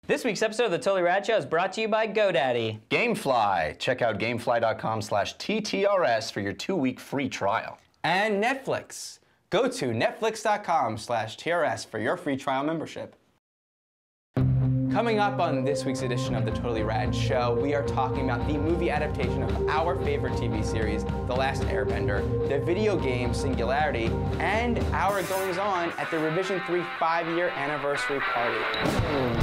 This week's episode of The Totally Rad Show is brought to you by GoDaddy. Gamefly. Check out gamefly.com/TTRS for your 2-week free trial. And Netflix. Go to netflix.com/TRS for your free trial membership. Coming up on this week's edition of The Totally Rad Show, we are talking about the movie adaptation of our favorite TV series, The Last Airbender, the video game Singularity, and our goings-on at the Revision 3 5-year anniversary party.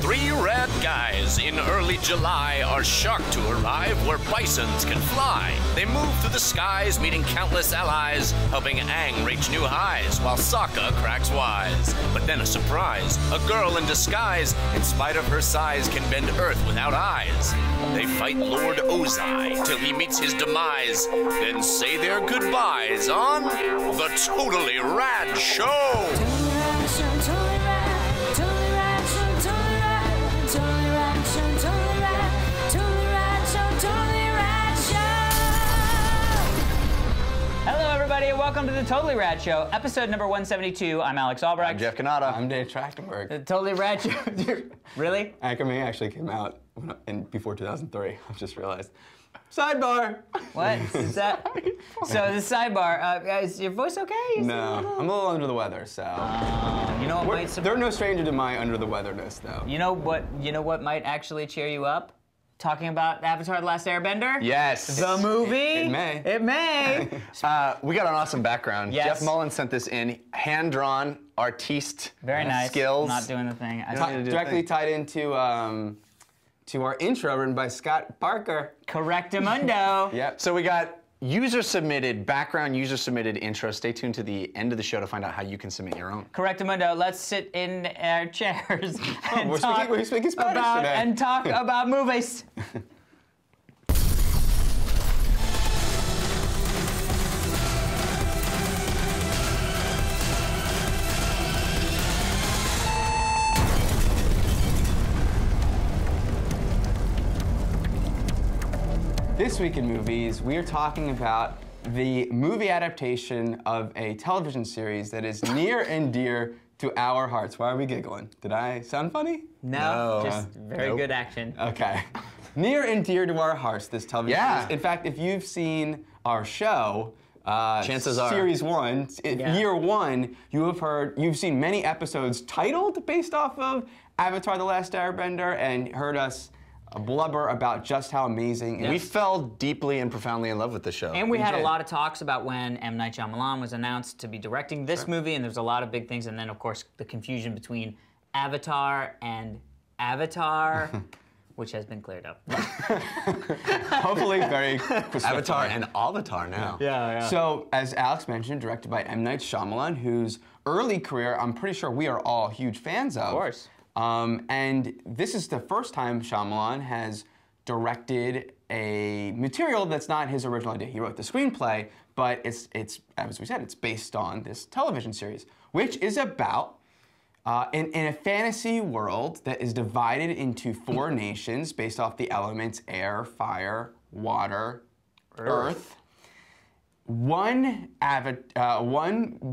3 rad guys in early July are shocked to arrive where bisons can fly. They move through the skies, meeting countless allies, helping Aang reach new highs, while Sokka cracks wise. But then a surprise, a girl in disguise, in spite of her size, can bend earth without eyes. They fight Lord Ozai till he meets his demise, then say their goodbyes on The Totally Rad Show. Hello, everybody, and welcome to The Totally Rad Show, episode number 172. I'm Alex Albrecht. I'm Jeff Canada. I'm Dave Trachtenberg. The Totally Rad Show. Really? Anchor Me actually came out before 2003, I've just realized. Sidebar! What is that? So the sidebar, is your voice okay? No, I'm a little under the weather, so. You know what might They're no stranger to my under the weatherness, though. You know what might actually cheer you up? Talking about Avatar: The Last Airbender? Yes. The movie? It may. It may. We got an awesome background. Yes. Jeff Mullen sent this in, hand-drawn, artiste Very nice. skills. Not doing the thing. Directly tied into to our intro written by Scott Parker. Correctamundo. Yep. So we got user-submitted, background user-submitted intro. Stay tuned to the end of the show to find out how you can submit your own. Correctamundo. Let's sit in our chairs and we're speaking Spanish about today. and talk about movies. This week in movies, we are talking about the movie adaptation of a television series that is near and dear to our hearts. Why are we giggling? Did I sound funny? No, No. just very good action. Okay. Near and dear to our hearts, this television Yeah. series. In fact, if you've seen our show, Chances are. Series 1, Year 1, you've seen many episodes titled based off of Avatar: The Last Airbender and heard us blubber about just how amazing it is. We fell deeply and profoundly in love with the show. And we had a did. lot of talks about when M. Night Shyamalan was announced to be directing this movie, and there's a lot of big things, and then, of course, the confusion between Avatar and Avatar, which has been cleared up. Hopefully very swiftly. Avatar and Avatar now. Yeah. So, as Alex mentioned, directed by M. Night Shyamalan, whose early career I'm pretty sure we are all huge fans of. Of course. And this is the first time Shyamalan has directed a material that's not his original idea. He wrote the screenplay, but it's as we said, it's based on this television series, which is about in a fantasy world that is divided into 4 nations based off the elements air, fire, water, earth. One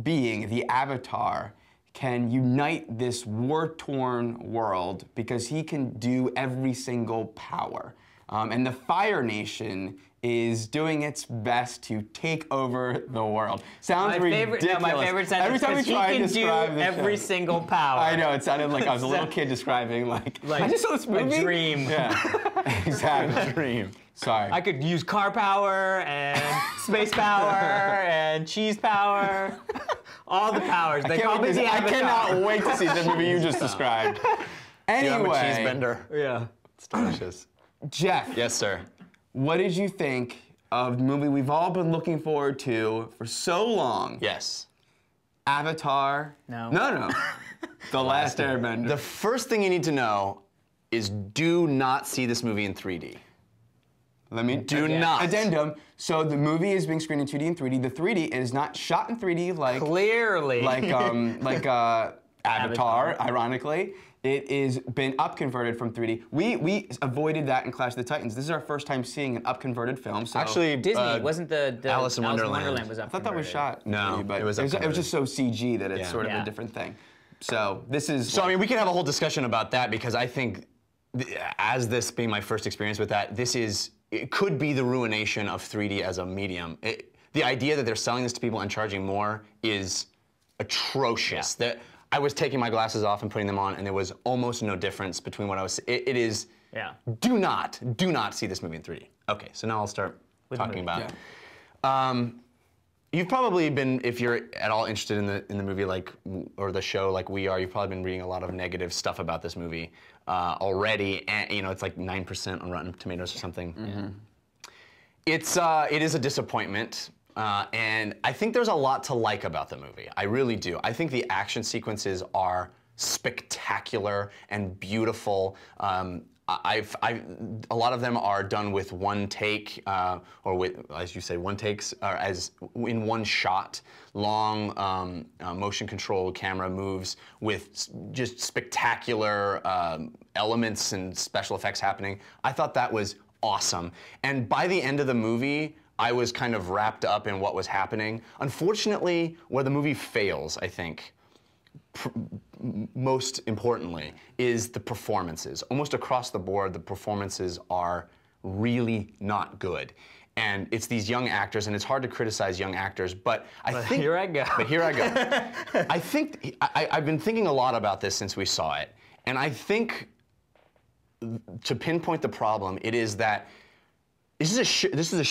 being, the Avatar, can unite this war-torn world because he can do every single power. And the Fire Nation is doing its best to take over the world. Sounds ridiculous. My favorite sentence every time we is try he to can do describe the every show. single power. I know, it sounded like I was a little kid describing like I just saw this movie. A dream. Yeah, exactly. Dream. Sorry. I could use car power and space power and cheese power. All the powers. They call me the I Avatar. cannot wait to see the movie you just described. Anyway, I'm a cheese bender. Yeah. It's delicious. Jeff. Yes, sir. What did you think of the movie we've all been looking forward to for so long? Yes. No. No. The Last Airbender. The first thing you need to know is do not see this movie in 3D. Let me Do not. Addendum. So the movie is being screened in 2D and 3D. The 3D is not shot in 3D like Clearly. like Avatar, ironically. It has been upconverted from 3D. We avoided that in Clash of the Titans. This is our first time seeing an upconverted film. So Actually, Disney wasn't the Alice in Wonderland. was up. I thought that was shot. No, 3D, but it was just so CG that it's sort of Yeah. a different thing. So this is. So I mean, we could have a whole discussion about that because I think, as this being my first experience with that, it could be the ruination of 3D as a medium. The idea that they're selling this to people and charging more is atrocious. Yeah. That I was taking my glasses off and putting them on, and there was almost no difference between what I was. It is. Yeah. Do not see this movie in 3D. Okay, so now I'll start talking about it. You've probably been, if you're at all interested in the movie or the show like we are, you've probably been reading a lot of negative stuff about this movie already. And it's like 9% on Rotten Tomatoes or something. Mm-hmm. It is a disappointment. And I think there's a lot to like about the movie. I really do. I think the action sequences are spectacular and beautiful. A lot of them are done with one take, or with, as you say, one takes, or as in one shot. Long motion control camera moves with just spectacular elements and special effects happening. I thought that was awesome. And by the end of the movie, I was kind of wrapped up in what was happening. Unfortunately, where the movie fails, I think, most importantly, is the performances. Almost across the board, the performances are really not good. And it's these young actors, and it's hard to criticize young actors, but I think... Here I go. But here I go. I think, I've been thinking a lot about this since we saw it, and I think, to pinpoint the problem, it is that this is a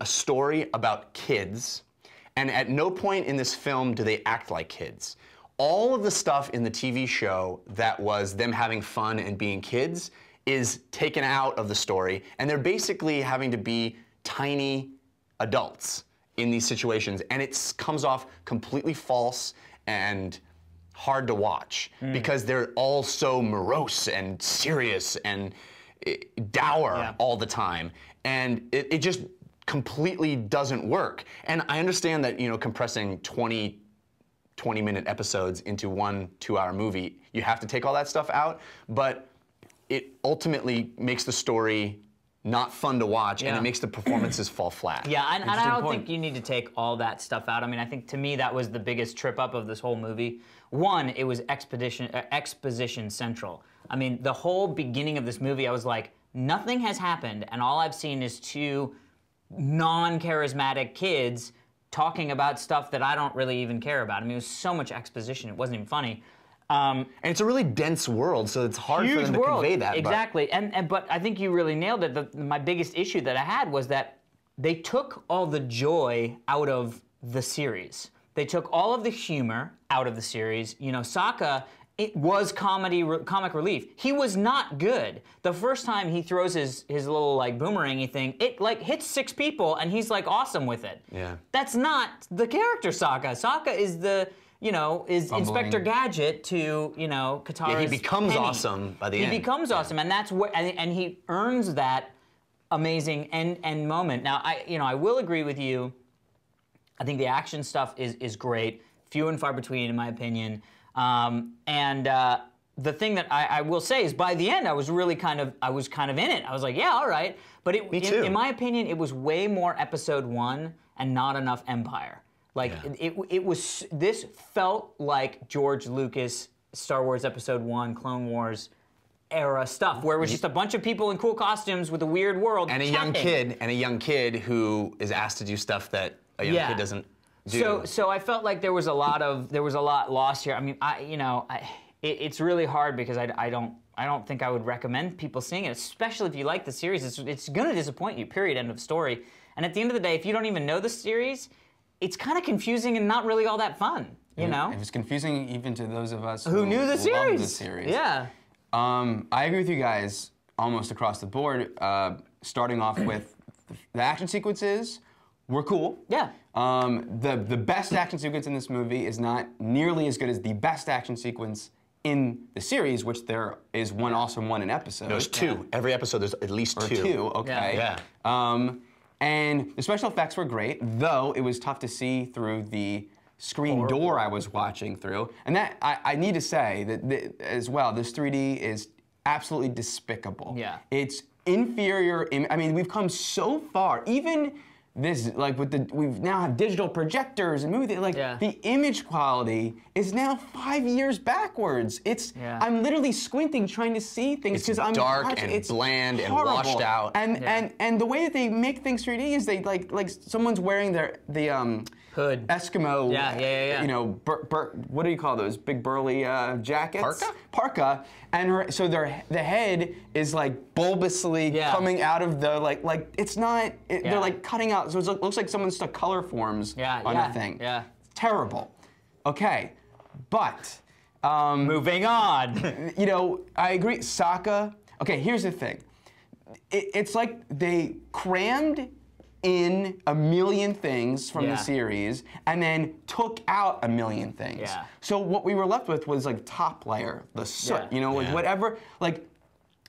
story about kids, and at no point in this film do they act like kids. All of the stuff in the TV show that was them having fun and being kids is taken out of the story, and they're basically having to be tiny adults in these situations, and it comes off completely false and hard to watch because they're all so morose and serious and dour all the time, and it just completely doesn't work. And I understand that, compressing 20-minute episodes into 1 2-hour movie, you have to take all that stuff out, but it ultimately makes the story not fun to watch, and it makes the performances fall flat. Yeah, and I don't think you need to take all that stuff out. I mean, I think to me that was the biggest trip up of this whole movie. One, it was exposition central. I mean, the whole beginning of this movie, I was like, nothing has happened, and all I've seen is 2 non-charismatic kids talking about stuff that I don't really even care about. I mean, it was so much exposition, it wasn't even funny. And it's a really dense world, so it's hard for them to convey that. Exactly, but I think you really nailed it. My biggest issue that I had was that they took all the joy out of the series. They took all of the humor out of the series. Sokka, it was comic relief. He was not good. The first time he throws his little boomerangy thing, it hits 6 people and he's awesome with it. Yeah. That's not the character Sokka. Sokka is the is Fumbling. Inspector Gadget to Katara's Yeah, he becomes Penny. awesome by the end. He becomes awesome, and that's what and he earns that amazing end moment. Now I will agree with you. I think the action stuff is great, few and far between in my opinion. The thing that I will say is by the end I was kind of in it. I was like, yeah, all right. But Me too. In my opinion, it was way more Episode 1 and not enough Empire. This felt like George Lucas Star Wars Episode 1, Clone Wars era stuff, where it was just a bunch of people in cool costumes with a weird world and a young kid who is asked to do stuff that a young kid doesn't do. So I felt like there was a lot lost here. I mean, it's really hard because I don't think I would recommend people seeing it, especially if you like the series. It's going to disappoint you. Period. End of story. And at the end of the day, if you don't even know the series, it's kind of confusing and not really all that fun. It was confusing even to those of us who knew the series. Loved the series. Yeah. I agree with you guys almost across the board. Starting off with the action sequences were cool. Yeah. The best action sequence in this movie is not nearly as good as the best action sequence in the series, which there is one awesome one an episode. There's 2. Yeah. Every episode there's at least 2. 2, okay. Yeah. And the special effects were great, though it was tough to see through the screen door I was watching through. And that I need to say that as well, this 3D is absolutely despicable. Yeah. It's inferior. I mean, we've come so far. Even this, like we've now have digital projectors and movie, like the image quality is now 5 years backwards. I'm literally squinting trying to see things because I'm dark and bland and washed out. And the way that they make things 3D is they like someone's wearing the hood Eskimo. You know, what do you call those big burly jackets? Parka. And the head is like bulbously coming out of the like it's not. They're like cutting out. So it looks like someone stuck color forms on a thing. Terrible. Okay, but moving on. You know, I agree. Sokka. Okay, here's the thing. It's like they crammed in a million things from the series and then took out a million things. Yeah. So what we were left with was like top layer, the soot, you know, with whatever, like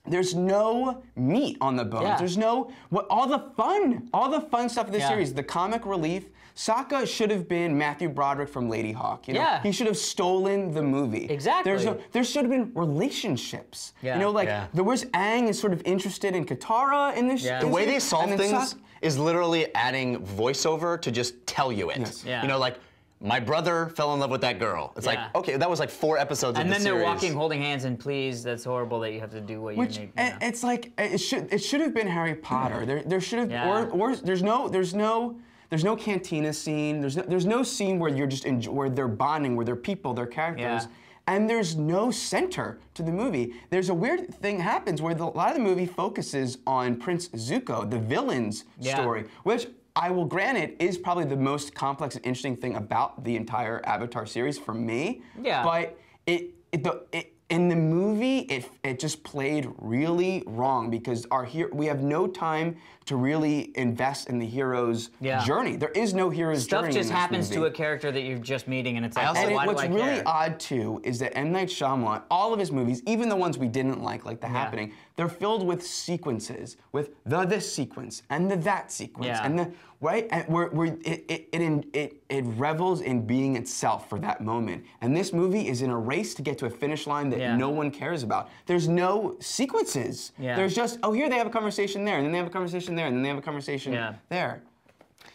there's no meat on the bones. There's no, all the fun stuff of the series, the comic relief. Sokka should have been Matthew Broderick from Lady Hawk. You know? He should have stolen the movie. Exactly. There should have been relationships. You know, like there was Aang is sort of interested in Katara in this. The way they solve things is literally adding voiceover to just tell you it. You know, like, my brother fell in love with that girl. It's like, okay, that was like 4 episodes of the series. And then they're walking holding hands and please, that's horrible that you have to do what you need. It's like, it should have been Harry Potter. There should have, or there's no cantina scene. There's no scene where you're just where they're bonding, where they're people, they're characters. And there's no center to the movie. There's a weird thing happens where a lot of the movie focuses on Prince Zuko, the villain's story, which I will grant it is probably the most complex and interesting thing about the entire Avatar series for me. But in the movie, it just played really wrong because we have no time to really invest in the hero's journey. There is no hero's journey. Stuff just happens to a character that you're just meeting, and it's like, why what's do I really care? odd too is that M. Night Shyamalan, all of his movies, even the ones we didn't like The Happening, they're filled with sequences, with this sequence and that sequence, and the and where it revels in being itself for that moment. And this movie is in a race to get to a finish line that no one cares about. There's no sequences. There's just, oh, here they have a conversation there, and then they have a conversation there, and then they have a conversation there.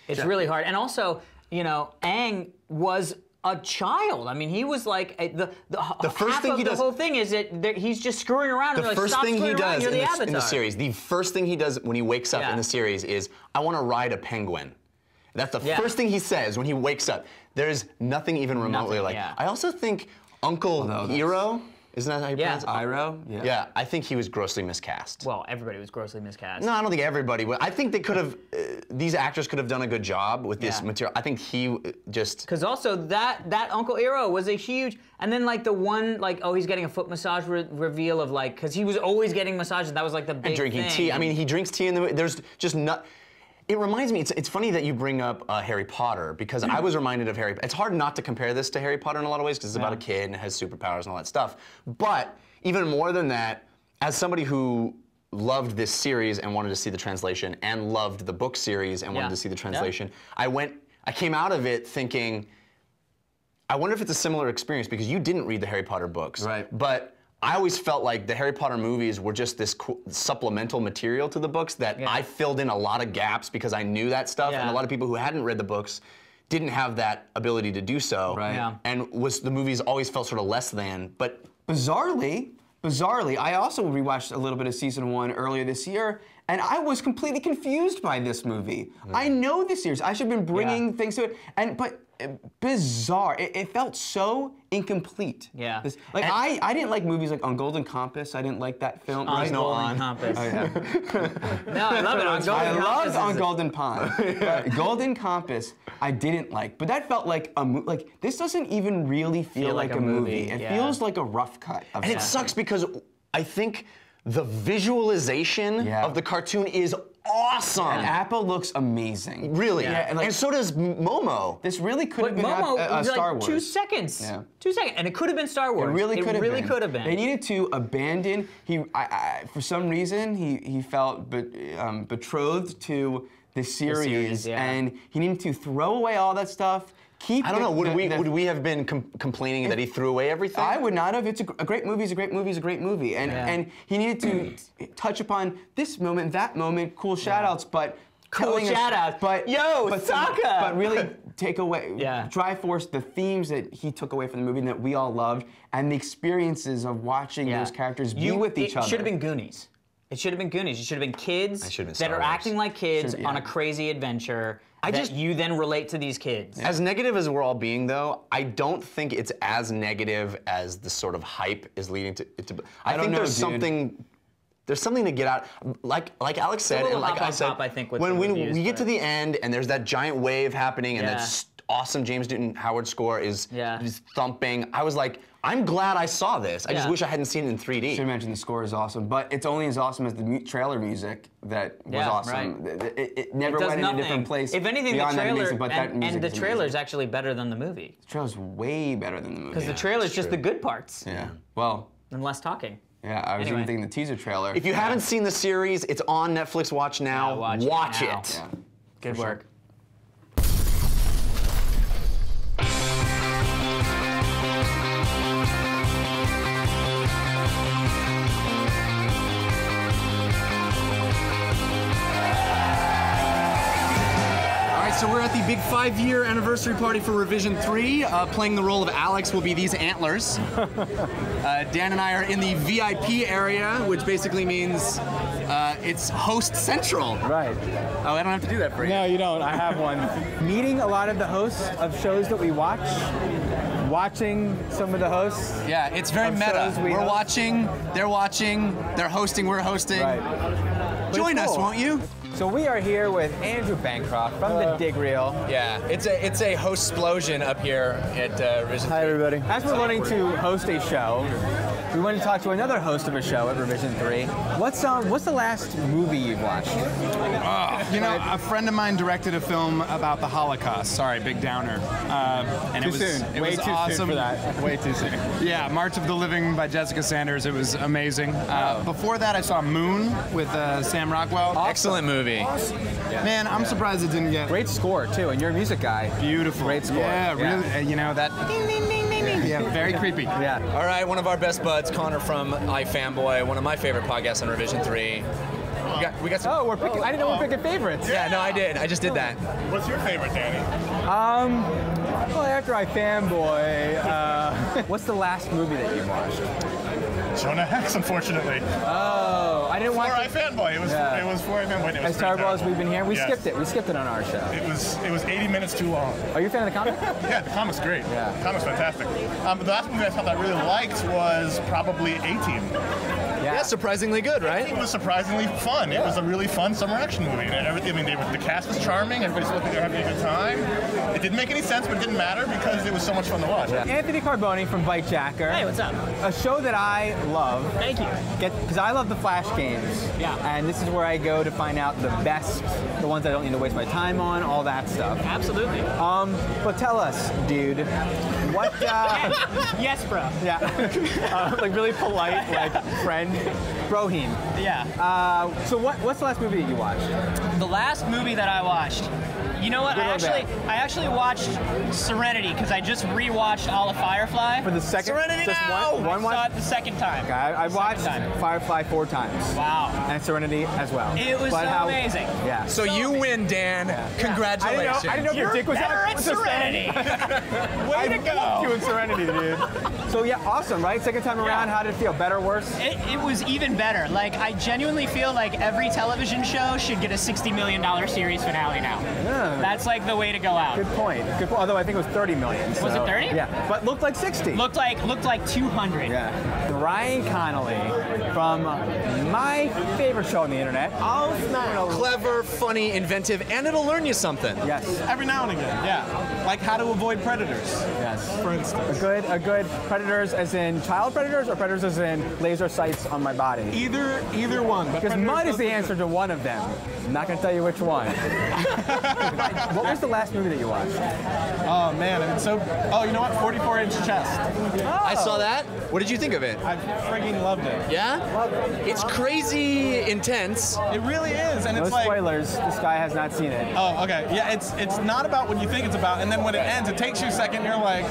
It's really hard. And also, you know, Aang was a child. I mean, he was like the first thing he does. The whole thing is that he's just screwing around. The and first like, thing he does in the series, the first thing he does when he wakes up in the series is, I want to ride a penguin. That's the first thing he says when he wakes up. There's nothing even remotely like. I also think Uncle Iroh. Isn't that how you pronounce it? Iroh? Yeah, I think he was grossly miscast. Well, everybody was grossly miscast. No, I don't think everybody. I think they could have, these actors could have done a good job with this material. I think he just... Because also, that Uncle Iroh was a huge... And then, like, the one, like, oh, he's getting a foot massage reveal of, like... Because he was always getting massages. That was, like, the big thing. And drinking tea. I mean, he drinks tea in the movie. There's just not... It reminds me, it's funny that you bring up Harry Potter, because I was reminded of Harry Potter. It's hard not to compare this to Harry Potter in a lot of ways, because it's about a kid and has superpowers and all that stuff. But even more than that, as somebody who loved this series and wanted to see the translation, and loved the book series and wanted to see the translation, I came out of it thinking, I wonder if it's a similar experience, because you didn't read the Harry Potter books. But I always felt like the Harry Potter movies were just this supplemental material to the books that I filled in a lot of gaps because I knew that stuff, and a lot of people who hadn't read the books didn't have that ability to do so. And the movies always felt sort of less than, but... Bizarrely, I also rewatched a little bit of season 1 earlier this year, and I was completely confused by this movie. I know this series. I should have been bringing things to it, but bizarre. It felt so incomplete. I didn't like movies like On Golden Compass. I didn't like that film. Golden Compass. Oh, yeah. No, I love it. I loved On Golden Pond. Golden Compass, I didn't like. But that felt like a movie. Like, this doesn't even really feel like a movie. It feels like a rough cut. And it sucks because I think the visualization of the cartoon is awesome. And Appa looks amazing. Really. And so does Momo. This really could have been Momo, Star Wars. 2 seconds. 2 seconds. And it could have been Star Wars. It really could have been. been. They needed to abandon, for some reason, he felt betrothed to the series, and he needed to throw away all that stuff, keep. I don't know. Would we have been complaining that he threw away everything? I would not have. It's a great movie. It's a great movie. It's a great movie. And he needed to touch upon this moment, that moment, cool shout-outs, but Cool shout-outs. But Sokka! But really take away, Yeah. Triforce, the themes that he took away from the movie and that we all loved, and the experiences of watching those characters be with each other. It should have been Goonies. It should have been Goonies. It should have been kids that are acting like kids on a crazy adventure. You then relate to these kids. As negative as we're all being, though, I don't think it's as negative as the sort of hype is leading to it to. I think there's something. There's something to get out, like Alex said, and like I said, when we get to the end and there's that giant wave happening and that awesome James Newton Howard score is thumping, I was like, I'm glad I saw this. I just wish I hadn't seen it in 3D. Should mention the score is awesome, but it's only as awesome as the trailer music that was awesome. Right. It never went in a different place. If anything, the trailer and the trailer is amazing. actually better than the movie. The trailer's way better than the movie. Because the trailer is just the good parts. Yeah. Well. And less talking. Yeah, I was even thinking the teaser trailer. If you haven't seen the series, it's on Netflix Watch now. Watch it. Yeah. Good work. So we're at the big 5-year anniversary party for Revision 3. Playing the role of Alex will be these antlers. Dan and I are in the VIP area, which basically means it's host central. Right. Oh, I don't have to do that for you. No, you don't. I have one. Meeting a lot of the hosts of shows that we watch. Watching some of the hosts. Yeah, it's very meta. We're watching, they're hosting, we're hosting. Right. Join us, won't you? So we are here with Andrew Bancroft from the Dig Reel. Yeah, it's a host explosion up here at Revision 3. Hi, everybody. As we're learning to host a show, we wanted to talk to another host of a show at Revision 3. What's the last movie you've watched? You know, a friend of mine directed a film about the Holocaust. Sorry, big downer. And Too soon. It Way was too awesome. soon for that. Way too soon. Yeah, March of the Living by Jessica Sanders. It was amazing. Before that, I saw Moon with Sam Rockwell. Excellent movie. Awesome. Yeah. Man, I'm surprised it didn't get great score too, and you're a music guy. Beautiful. Great score. Yeah, really. You know that. Ding, ding, ding, ding, ding. Yeah, very creepy. Yeah. All right, one of our best buds, Connor from iFanboy, one of my favorite podcasts on Revision 3. We got some. Oh, we're picking. I didn't know we're picking favorites. Yeah, no, I did. I just did that. What's your favorite, Danny? Well, after iFanboy, what's the last movie that you watched? Jonah Hex, unfortunately. Oh, I didn't watch it. For iFanboy. It was for iFanboy. As terrible as we've been here, we skipped it. We skipped it on our show. It was 80 minutes too long. Are you a fan of the comic? Yeah, the comic's great. Yeah. The comic's fantastic. But the last movie I thought I really liked was probably A-Team. Yeah, surprisingly good, right? It was surprisingly fun. It was a really fun summer action movie. And everything, the cast was charming. Everybody's looking like they're having a good time. It didn't make any sense, but it didn't matter because it was so much fun to watch. Yeah. Anthony Carboni from Bike Jacker. Hey, what's up? A show that I love. Thank you. Because I love the Flash games. Yeah. And this is where I go to find out the best, the ones I don't need to waste my time on, all that stuff. Absolutely. But tell us, dude, what? Yes, bro. Yeah. Like really polite, like friend. Brohim. Yeah. So what's the last movie that you watched? The last movie that I watched. You know what? I actually watched Serenity because I just rewatched all of Firefly. For the second. Serenity just now! one I saw it the second time. Okay, I've watched Firefly 4 times. Wow. And Serenity as well. It was amazing. Yeah. So you win, Dan. Yeah. Congratulations. I didn't know your dick was better at Serenity. Way to go. I you in Serenity, dude. So yeah, awesome, right? Second time around, how did it feel? Better, worse? It was even better. Like, I genuinely feel like every television show should get a $60 million series finale now. Yeah. That's like the way to go out. Good point. Good point. Although I think it was 30 million. So. Was it 30? Yeah, but looked like 60. Looked like 200. Yeah. Ryan Connolly from my favorite show on the internet. Oh, clever, funny, inventive, and it'll learn you something. Yes. Every now and again, yeah. Like how to avoid predators. Yes. For instance. A good predators as in child predators or predators as in laser sights on my body? Either one. Because mud is the answer to one of them. I'm not going to tell you which one. What was the last movie that you watched? Oh man, it's so. Oh, you know what? 44-inch chest. Oh. I saw that. What did you think of it? I friggin' loved it. Yeah? It's crazy intense. It really is, and no it's like. Spoilers. This guy has not seen it. Oh, okay. Yeah, it's not about what you think it's about, and and then when it ends, it takes you a second, you're like,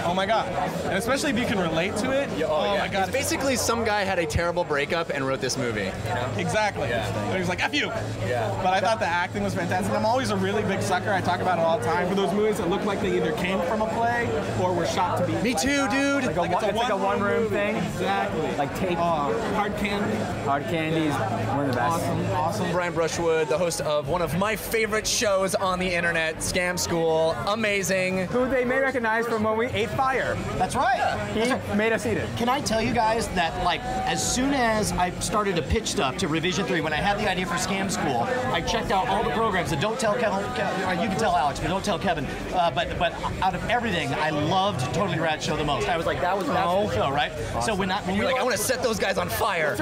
oh my god. And especially if you can relate to it, oh my god. It's basically some guy had a terrible breakup and wrote this movie. You know? Exactly. And he was like, F you. But I thought the acting was fantastic. I'm always a really big sucker. I talk about it all the time for those movies that look like they either came from a play or were shot to be. Me too, dude. It's like a one-room thing. Exactly. Like tape. Hard Candy. Hard Candy's one of the best. Awesome. Brian Brushwood, the host of one of my favorite shows on the internet, Scam School. Amazing. Who they may recognize from when we ate fire. That's right. He made us eat it. Can I tell you guys that, like, as soon as I started to pitch stuff to Revision 3, when I had the idea for Scam School, I checked out all the programs that don't tell Kevin, or you can tell Alex, but don't tell Kevin. But out of everything, I loved Totally Rad Show the most. I was like, that's the show, right? Awesome. So when You're like, I want to set those guys on fire.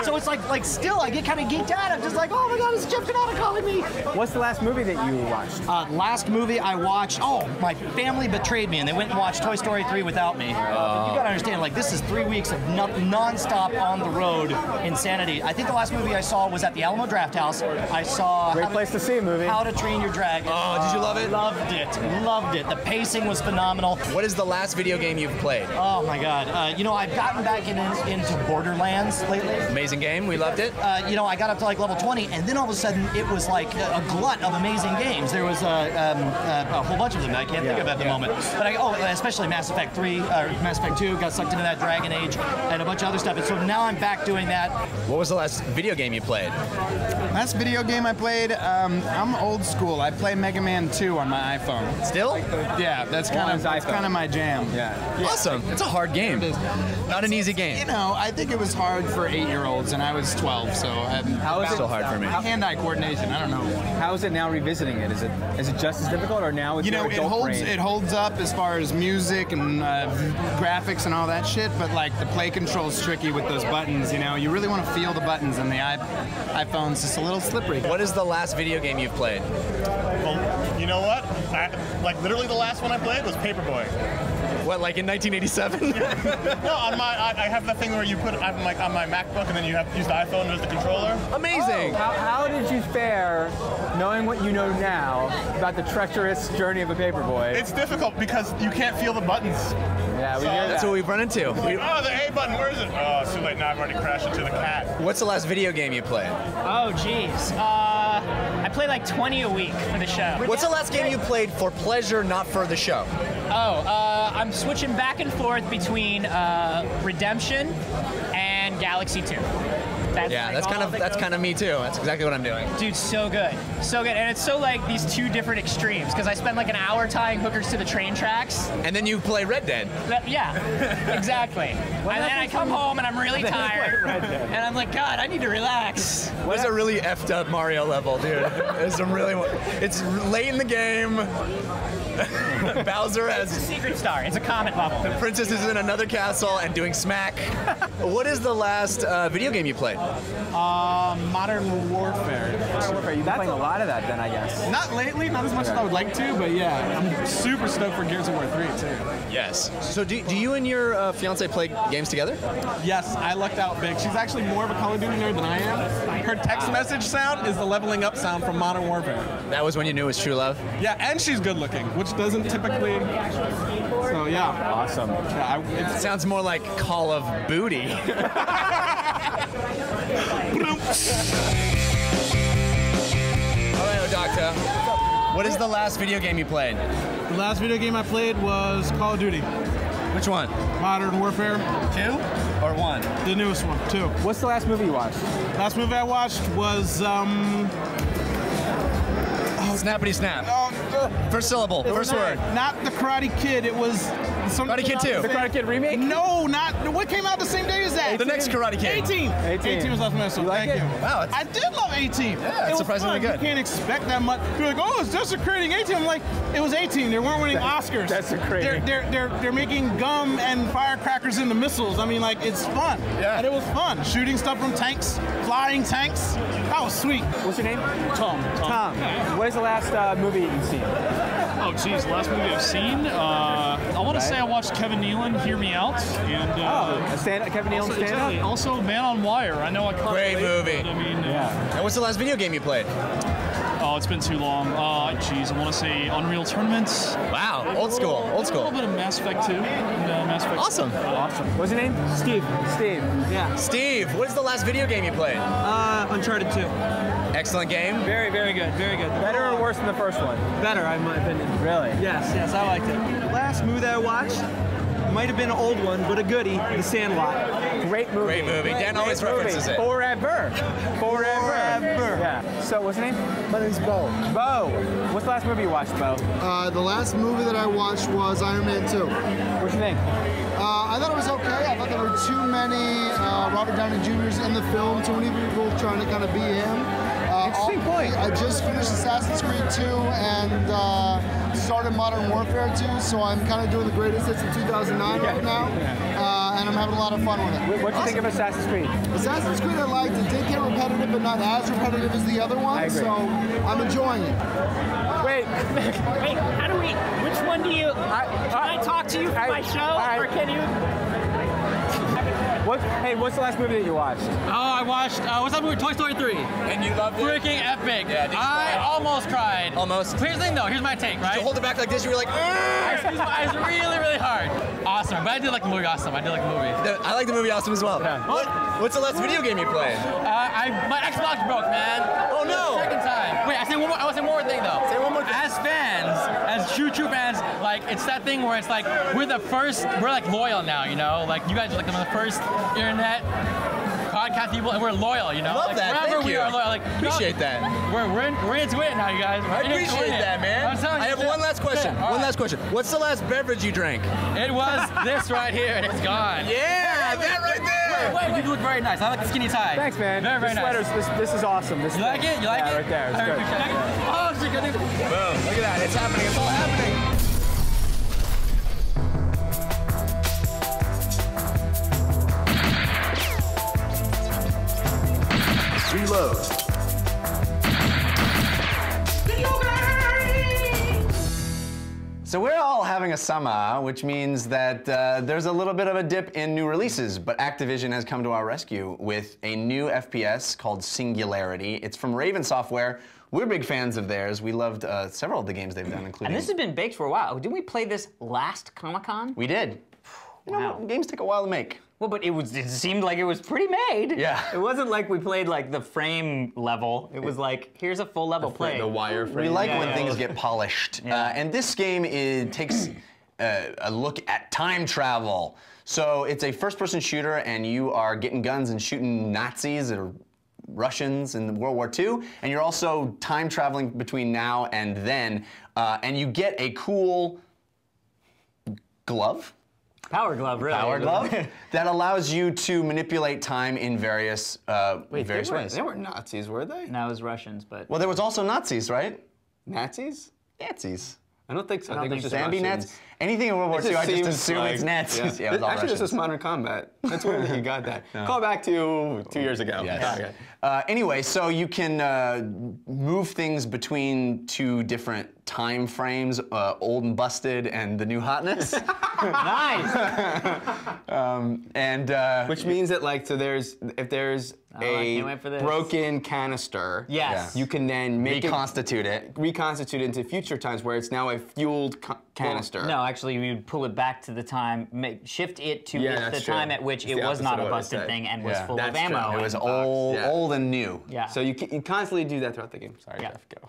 So it's like still, I get kind of geeked out. I'm just like, oh my God, is Jeff Canada calling me? What's the last movie that you watched? Last movie I watched, my family betrayed me and they went and watched Toy Story 3 without me. You gotta understand, like, this is 3 weeks of non-stop on the road insanity. I think the last movie I saw was at the Alamo Drafthouse. I saw Great place to see a movie. How to Train Your Dragon. Oh, did you love it? Loved it. Loved it. The pacing was phenomenal. What is the last video game you've played? Oh my God. I've gotten back into Borderlands lately. Amazing game. We loved it. I got up to like level 20, and then all of a sudden it was like a glut of amazing games. There was a whole bunch of them that I can't think of at the moment. But especially Mass Effect 3 or Mass Effect 2 got sucked into that Dragon Age and a bunch of other stuff. And so now I'm back doing that. What was the last video game you played? Last video game I played, I'm old school. I play Mega Man 2 on my iPhone. Still? Yeah, that's kind of my jam. Yeah. Awesome. It's a hard game. Not an easy game. I think it was hard for 8-year-olds, and I was 12, so How is it still hard for me? Hand-eye coordination. I don't know. How is it now revisiting it? Is it just as difficult, or now it's your adult brain? It holds up as far as music and graphics and all that shit, but like the play control's tricky with those buttons. You really want to feel the buttons, and the iPhone's just a little slippery. What is the last video game you've played? Well, you know what? Literally the last one I played was Paperboy. What, like in 1987? No, I have that thing where you put it on my MacBook and then you have to use the iPhone as the controller. Amazing. How did you fare, knowing what you know now about the treacherous journey of a paperboy? It's difficult because you can't feel the buttons. Yeah, we hear That's what we've run into. Like, the A button, where is it? Oh, it's too late. Now I've already crashed into the cat. What's the last video game you played? Oh, geez. I play like 20 a week for the show. What's the last game you played for pleasure, not for the show? I'm switching back and forth between Redemption and Galaxy 2. That's kind of me too. That's exactly what I'm doing. Dude, so good. So good. And it's so like these two different extremes, because I spend like an hour tying hookers to the train tracks. And then you play Red Dead. Yeah, exactly. And then I come home and I'm really tired. And I'm like, God, I need to relax. There's a really effed up Mario level, dude. It's late in the game. Bowser has a secret star. It's a comet level. The princess is in another castle and doing smack. What is the last video game you played? Modern Warfare. You've been playing a lot of that then, I guess. Not lately, not as much as I would like to, but yeah, I'm super stoked for Gears of War 3 too. Yes. So do you and your fiance play games together? Yes, I lucked out big. She's actually more of a Call of Duty nerd than I am. Her text message sound is the leveling up sound from Modern Warfare. That was when you knew it was true love? Yeah, and she's good looking, which doesn't typically. So yeah. Awesome. Yeah, it sounds more like Call of Booty. All right, Doctor. What is the last video game you played? The last video game I played was Call of Duty. Which one? Modern Warfare. 2 or 1? The newest one, 2. What's the last movie you watched? Last movie I watched was Snappity snap. First syllable, first word. Not the Karate Kid. It was Karate Kid 2. The Karate Kid remake? No, not what came out the same day as that. The next Karate Kid. 18. 18 was last movie. So thank you. Wow, I did love 18. Yeah, it's surprisingly good. You can't expect that much. You're like, oh, it's desecrating 18. I'm like, it was 18. They weren't winning Oscars. Desecrating. They're making gum and firecrackers into missiles. I mean, like, it's fun. Yeah. And it was fun. Shooting stuff from tanks, flying tanks. That was sweet. What's your name? Tom. What is the last movie you've seen? Oh, geez, the last movie I've seen? I want to say I watched Kevin Nealon, Hear Me Out. And, Kevin Nealon stand-up? Exactly. Also, Man on Wire. I know I caught Great movie. But, I mean, And what's the last video game you played? Oh, it's been too long. Geez, I want to say Unreal Tournaments. Wow, old school, old A school. little bit of Mass Effect 2. Mass Effect Awesome. Awesome. What's your name? Steve. Steve. Yeah. Steve, what is the last video game you played? Uncharted 2. Excellent game. Very, very good. Very good. Better or worse than the first one? Better, in my opinion. Really? Yes, I liked it. The last movie that I watched might have been an old one, but a goodie, The Sandlot. Great movie. Great movie. Dan always references it. Forever. Forever. Yeah. So, what's your name? My name's Bo. Bo. What's the last movie you watched, Bo? The last movie that I watched was Iron Man 2. What'd you think? I thought it was okay. I thought there were too many Robert Downey Jr.'s in the film, too many people trying to kind of be him. Interesting point. I just finished Assassin's Creed 2 and started Modern Warfare 2, so I'm kind of doing the greatest hits of 2009 right now, and I'm having a lot of fun with it. What'd you think of Assassin's Creed? Assassin's Creed I liked. It did get repetitive, but not as repetitive as the other one, so I'm enjoying it. Wait, how do we? Which one do you? Can I talk to you for my show, or can you? What's the last movie that you watched? Oh, I watched, what's that movie? Toy Story 3. And you loved it? Freaking epic. Yeah, did you I cry? almost cried. Almost. Here's the thing though, here's my take, right? Did you hold it back like this? You were like, I squeezed my eyes really, really hard. Awesome, but I did like the movie awesome. I did like the movie. I like the movie awesome as well. Yeah. What's the last video game you played? My Xbox broke, man. Oh no! Second time. Wait, I want to say one more thing though. Say one more thing. As fans, as true fans, like it's that thing where it's like we're like loyal now, you know? Like you guys are like the first internet podcast people, and we're loyal, you know? Love like, that. Wherever Thank we you. are loyal. Like, Appreciate that. We're into it now, you guys. I appreciate that, man. I have one last question. One last question. What's the last beverage you drank? It was this right here, and it's gone. Yeah, that right there. Wait, you look very nice. I like the skinny tie. Thanks, man. Very, very this nice. Sweaters, this is awesome. You like it? You like it? Right there. It's good. Oh, it's good. Boom. Look at that. It's happening. It's all happening. Reload. So we're all having a summer, which means that there's a little bit of a dip in new releases, but Activision has come to our rescue with a new FPS called Singularity. It's from Raven Software. We're big fans of theirs. We loved several of the games they've done, including... And this has been baked for a while. Didn't we play this last Comic-Con? We did. You know, games take a while to make. Well, but it seemed like it was pretty made. Yeah. It wasn't like we played like the frame level. It was like, here's a full level play. The wireframe. We like when things get polished. And this game takes a look at time travel. So it's a first-person shooter, and you are getting guns and shooting Nazis or Russians in World War II, and you're also time traveling between now and then, and you get a cool glove. Power glove, really. Power glove that allows you to manipulate time in various ways. They weren't Nazis, were they? No, it was Russians, but... Well, there was also Nazis, right? Nazis? Nazis. I don't think so. I think it's just Zambi Russians. Nats. Anything in World War II, I just assume it's Nazis. Yeah, it was all Actually, this Russians. is Modern Combat. That's weird that you got that. Call back to 2 years ago. Yes. Okay. Anyway, so you can move things between two different time frames, old and busted and the new hotness. Nice. Which means that if there's I can't wait for this. broken canister, Yes. you can then make reconstitute reconstitute it into future times where it's now a fueled canister. Well, no, actually, you would pull it back to the time, shift it to the true. time at which It's it the was not opposite a of what I busted said. thing and was full That's of ammo. true. It was and old and new. Yeah. So you constantly do that throughout the game. Sorry, Jeff, go.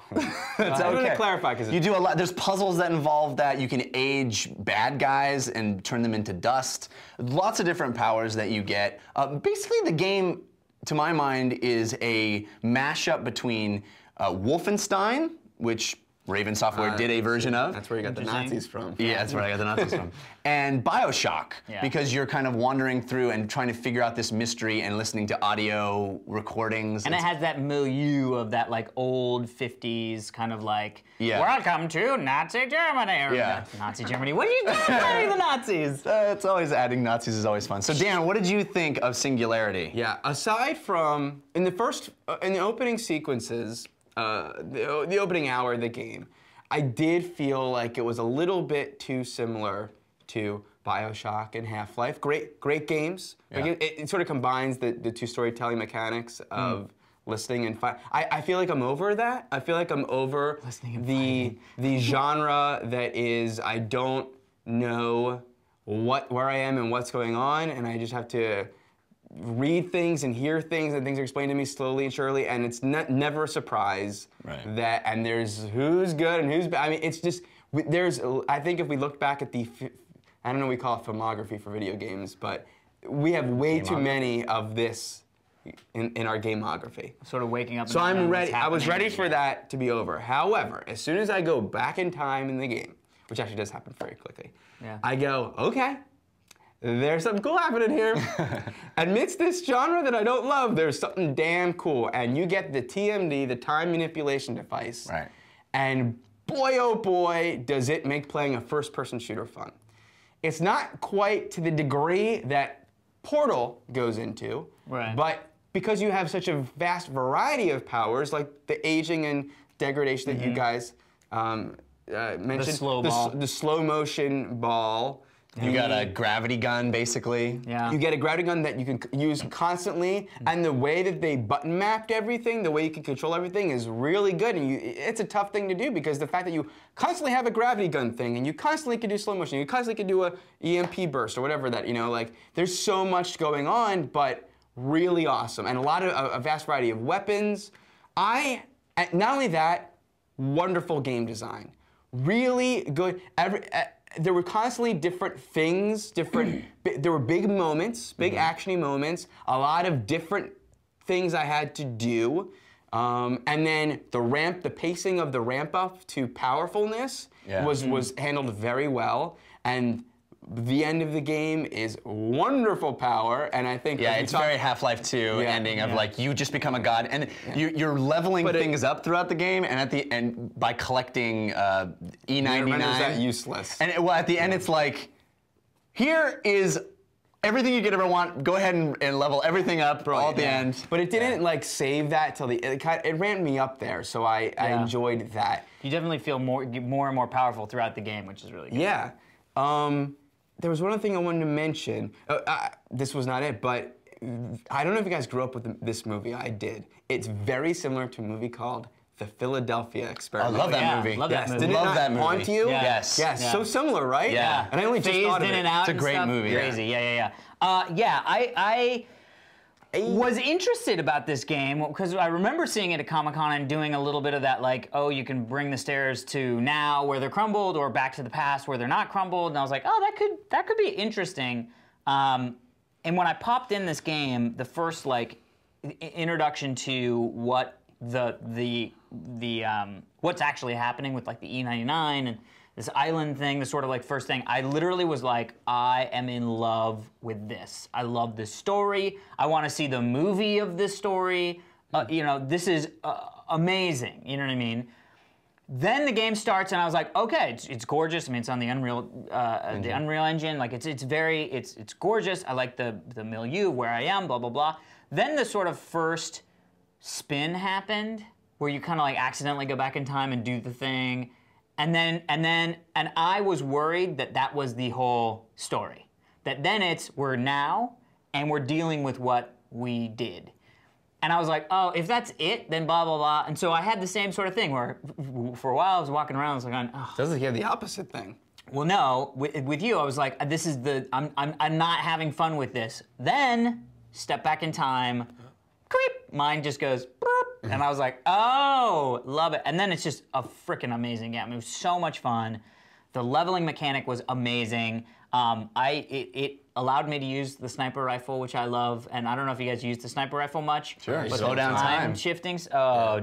That's I wanted okay. to clarify because You do a lot. There's puzzles that involve that. You can age bad guys and turn them into dust. Lots of different powers that you get. Basically, the game, to my mind, is a mashup between Wolfenstein, which Raven Software did a version of. That's where you got the Nazis from. Yeah, that's where I got the Nazis from. And BioShock, because you're kind of wandering through and trying to figure out this mystery and listening to audio recordings. And it has that milieu of that like old 50s kind of like, Yeah. welcome to Nazi Germany. Or Nazi Germany. What are you doing, the Nazis? It's always adding Nazis is always fun. So Dan, what did you think of Singularity? Yeah, aside from, in the opening sequences, the opening hour of the game, I did feel like it was a little bit too similar to BioShock and Half-Life. Great games. Yeah. It sort of combines the two storytelling mechanics of listening and I feel like I'm over that. I feel like I'm over the genre that is I don't know where I am and what's going on, and I just have to read things and hear things, and things are explained to me slowly and surely, and it's never a surprise that, and there's who's good and who's bad. I mean, it's just, I think if we look back at the, I don't know what we call it filmography for video games, but we have way too many of this in our gameography. Sort of waking up. So I'm ready, I was ready for that to be over. However, as soon as I go back in time in the game, which actually does happen very quickly, I go, okay, there's something cool happening here. Amidst this genre that I don't love, there's something damn cool. And you get the TMD, the time manipulation device. Right. And boy, oh boy, does it make playing a first-person shooter fun. It's not quite to the degree that Portal goes into, but because you have such a vast variety of powers, like the aging and degradation that you guys mentioned. The slow ball. The slow motion ball. You got a gravity gun, basically. Yeah. You get a gravity gun that you can use constantly, and the way that they button mapped everything, the way you can control everything is really good. And it's a tough thing to do because the fact that you constantly have a gravity gun thing, and you constantly can do slow motion, you constantly can do a EMP burst or whatever that, like, there's so much going on, but really awesome. And a vast variety of weapons. Not only that, wonderful game design. Really good. There were constantly different things, there were big moments, big actiony moments, a lot of different things I had to do. And then the pacing of the ramp up to powerfulness was handled very well. And the end of the game is wonderful power, and I think it's very Half-Life 2 ending of like you just become a god, and you're leveling things up throughout the game, and at the end by collecting E99. That useless. And at the end it's like, here is everything you could ever want. Go ahead and level everything up all at the end. But it didn't like save that till it ran me up there, so I enjoyed that. You definitely feel more and more powerful throughout the game, which is really good. Yeah. There was one other thing I wanted to mention. This was not it, but I don't know if you guys grew up with this movie. I did. It's very similar to a movie called The Philadelphia Experiment. I love that movie. Love that movie. Did it not haunt you? Yeah. Yes. Yes. So similar, right? Yeah. And I only just thought of it. It's a great movie. Crazy. Yeah. I was interested about this game because I remember seeing it at Comic-Con and doing a little bit of that, like, oh, you can bring the stairs to now where they're crumbled or back to the past where they're not crumbled, and I was like, oh, that could be interesting. And when I popped in this game, the first like introduction to what what's actually happening with like the E99 and this island thing, the sort of like first thing, I literally was like, I am in love with this. I love this story. I want to see the movie of this story. This is amazing. You know what I mean? Then the game starts, and I was like, okay, it's gorgeous. I mean, it's on the Unreal Engine. Like, it's gorgeous. I like the milieu where I am. Blah blah blah. Then the sort of first spin happened, where you kind of like accidentally go back in time and do the thing. And I was worried that was the whole story. That then we're now, and we're dealing with what we did. And I was like, oh, if that's it, then blah, blah, blah. And so I had the same sort of thing where for a while I was walking around, I was like, oh. Sounds like you have the opposite thing. Well, no, with you, I was like, I'm not having fun with this. Then, step back in time, creep, mine just goes, and I was like, oh, love it. And then it's just a freaking amazing game. It was so much fun. The leveling mechanic was amazing. It allowed me to use the sniper rifle, which I love. And I don't know if you guys use the sniper rifle much. Sure, but slow down time. Shiftings.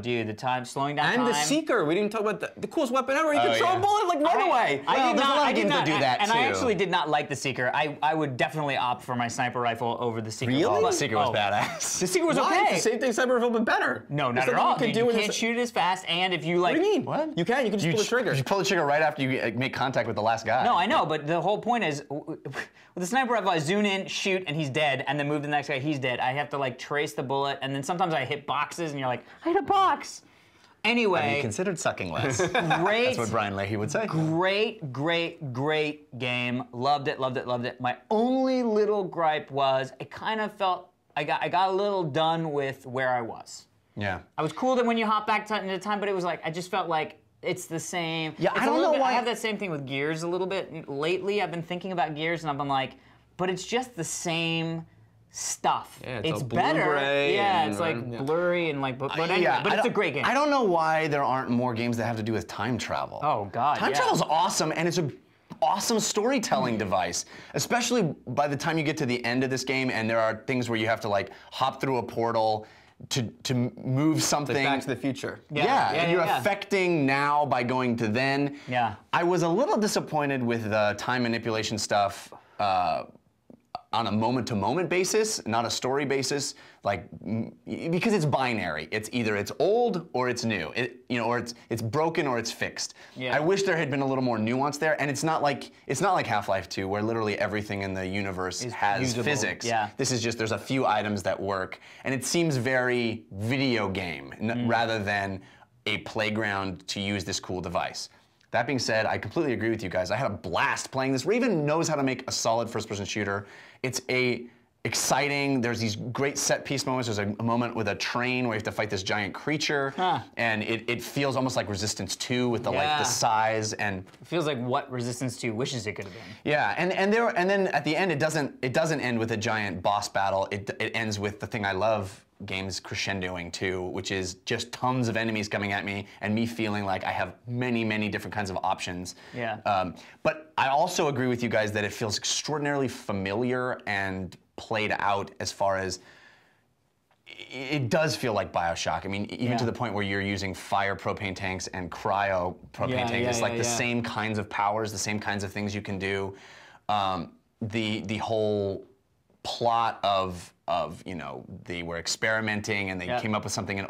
Dude, the time, slowing down and time. And the Seeker. We didn't talk about the coolest weapon ever. You can throw a bullet, like, run away. I did not do that, too. And I actually did not like the Seeker. I would definitely opt for my sniper rifle over the Seeker. Really? The Seeker was badass. The Seeker was okay. It's the same thing, sniper rifle, but better. No, not at all. You can't shoot it as fast, and if you like... What do you mean? What? You can just pull the trigger. You pull the trigger right after you make contact with the last guy. No, I know, but the whole point is, with the sniper rifle, I zoom in, shoot, and he's dead, and then move to the next guy, he's dead. I have to like trace the bullet, and then sometimes I hit boxes, and you're like, I hit a box. Anyway. Have you considered sucking less? Great. That's what Brian Leahy would say. Great game. Loved it. My only little gripe was, I kind of felt, I got a little done with where I was. Yeah. I was cool that when you hop back into time, but it was like, I just felt like it's the same. Yeah, It's I don't know why. I have that same thing with Gears a little bit. Lately, I've been thinking about Gears, and I've been like, but it's just the same stuff. Yeah, it's all better. blue-gray Yeah, and it's like yeah. blurry and like, but anyway, but it's a great game. I don't know why there aren't more games that have to do with time travel. Oh God, Time travel's awesome, and it's a awesome storytelling device, especially by the time you get to the end of this game and there are things where you have to like hop through a portal to move something. Like Back to the Future. Yeah, and you're affecting now by going to then. Yeah. I was a little disappointed with the time manipulation stuff on a moment-to-moment basis, not a story basis, like because it's binary. It's either it's old or it's new. Or it's broken or it's fixed. Yeah. I wish there had been a little more nuance there, and it's not like Half-Life 2, where literally everything in the universe has usable. physics. Yeah. This is just there's a few items that work, and it seems very video game rather than a playground to use this cool device. That being said, I completely agree with you guys. I had a blast playing this. Raven knows how to make a solid first-person shooter. It's exciting. There's these great set-piece moments. There's a moment with a train where you have to fight this giant creature, and it feels almost like Resistance 2 with the like the size and. It feels like what Resistance 2 wishes it could have been. Yeah, and then at the end it doesn't end with a giant boss battle. It ends with the thing I love games crescendoing to, which is just tons of enemies coming at me and me feeling like I have many, many different kinds of options. Yeah. But I also agree with you guys that it feels extraordinarily familiar and played out as far as it does feel like BioShock. I mean, even to the point where you're using fire propane tanks and cryo propane tanks. It's like the same kinds of powers, the same kinds of things you can do. The whole plot of they were experimenting and they came up with something in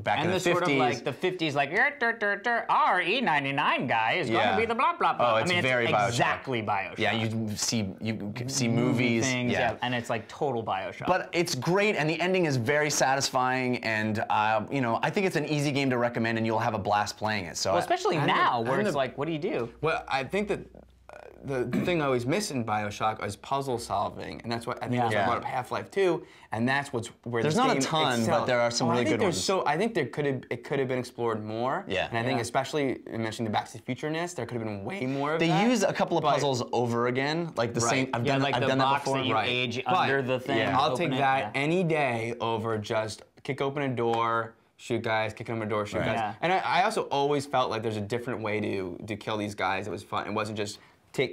back in the 50s. And sort of like the 50s, like our E99 guy is going to be the blah blah blah. Oh, it's very it's BioShock. exactly BioShock. Yeah, you see movies, things, and it's like total BioShock. But it's great, and the ending is very satisfying, and I think it's an easy game to recommend, and you'll have a blast playing it. So especially now, where it's like, what do you do? Well, I think that. The thing I always miss in BioShock is puzzle solving, and that's what I think I brought up Half-Life 2, and that's where there's this not game a ton, excels. but there are some really good ones. I think it could have been explored more. Yeah. And I think especially you mentioned the Back to the Future-ness, there could have been way more of they that. They use a couple of puzzles over again, like the same. I've done that before. That you age under the thing. Yeah. I'll take that any day over just kick open a door. Shoot guys, kick open a door, shoot guys. Yeah. And I also always felt like there's a different way to kill these guys. It was fun. It wasn't just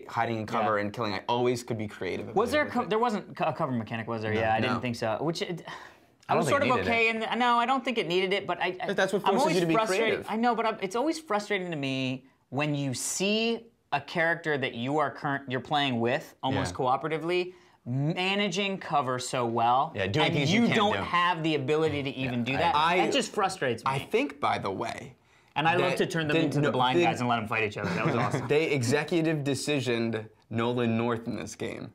hiding in cover and killing. I always could be creative. Was there? There wasn't a cover mechanic, was there? No, I didn't think so. Which I was sort of okay. No, I don't think it needed it. But that's what forces you to be creative. I know, but it's always frustrating to me when you see a character that you're playing with almost cooperatively. Managing cover so well, doing and things you you don't can't do. have the ability to even do that. That just frustrates me. I think, by the way, and I love to turn them into the blind guys and let them fight each other. That was awesome. They executive decisioned Nolan North in this game.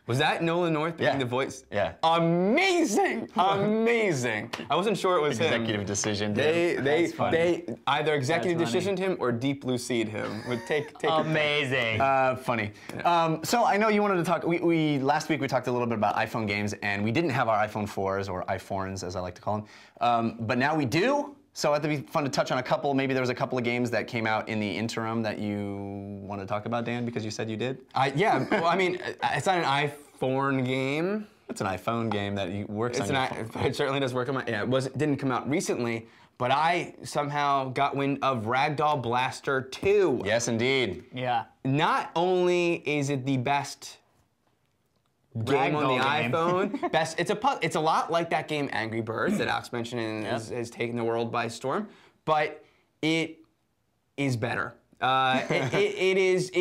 Was that Nolan North being the voice? Yeah. Amazing! Amazing! I wasn't sure it was executive decision. They either executive decisioned him or deep blue seed him. Would take amazing. Funny. So I know you wanted to talk. We last week we talked a little bit about iPhone games, and we didn't have our iPhone 4s or iPhones as I like to call them, but now we do. So it'd be fun to touch on a couple. Maybe there was a couple of games that came out in the interim that you want to talk about, Dan, because you said you did. Yeah. Well, I mean, it's not an iPhone game. It's an iPhone game that works on your phone. It certainly does work on my. Yeah, it didn't come out recently, but I somehow got wind of Ragdoll Blaster 2. Yes, indeed. Yeah. Not only is it the best game on the iPhone. It's a lot like that game Angry Birds that Alex mentioned and has taken the world by storm, but it is better. It is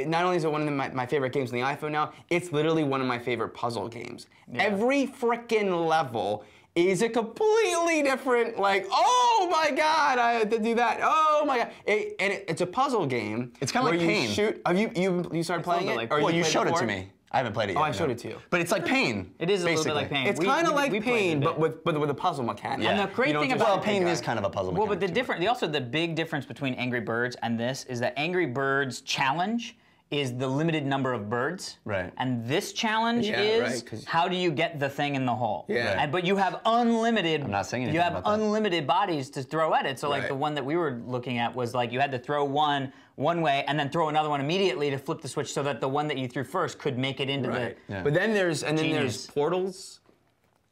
not only is it one of my favorite games on the iPhone now, it's literally one of my favorite puzzle games. Yeah. Every frickin' level is a completely different, like, oh my god, I had to do that. Oh my god. It's a puzzle game. It's kind of like Pain. Have you started playing it? Well, you showed it to me. I haven't played it yet. Oh, I showed it to you. But it's like Pain. It is a little bit like Pain. It's kind of like Pain, but with a puzzle mechanic. Yeah. And the great thing about Pain is kind of a puzzle mechanic. Well, but the big difference between Angry Birds and this is that Angry Birds Challenge is the limited number of birds. Right. And this challenge is how do you get the thing in the hole? Yeah. And, but you have unlimited. I'm not saying anything You have about that. unlimited bodies to throw at it. So like the one that we were looking at was like you had to throw one way and then throw another one immediately to flip the switch so that the one that you threw first could make it into the. Yeah. But then there's Genius. portals.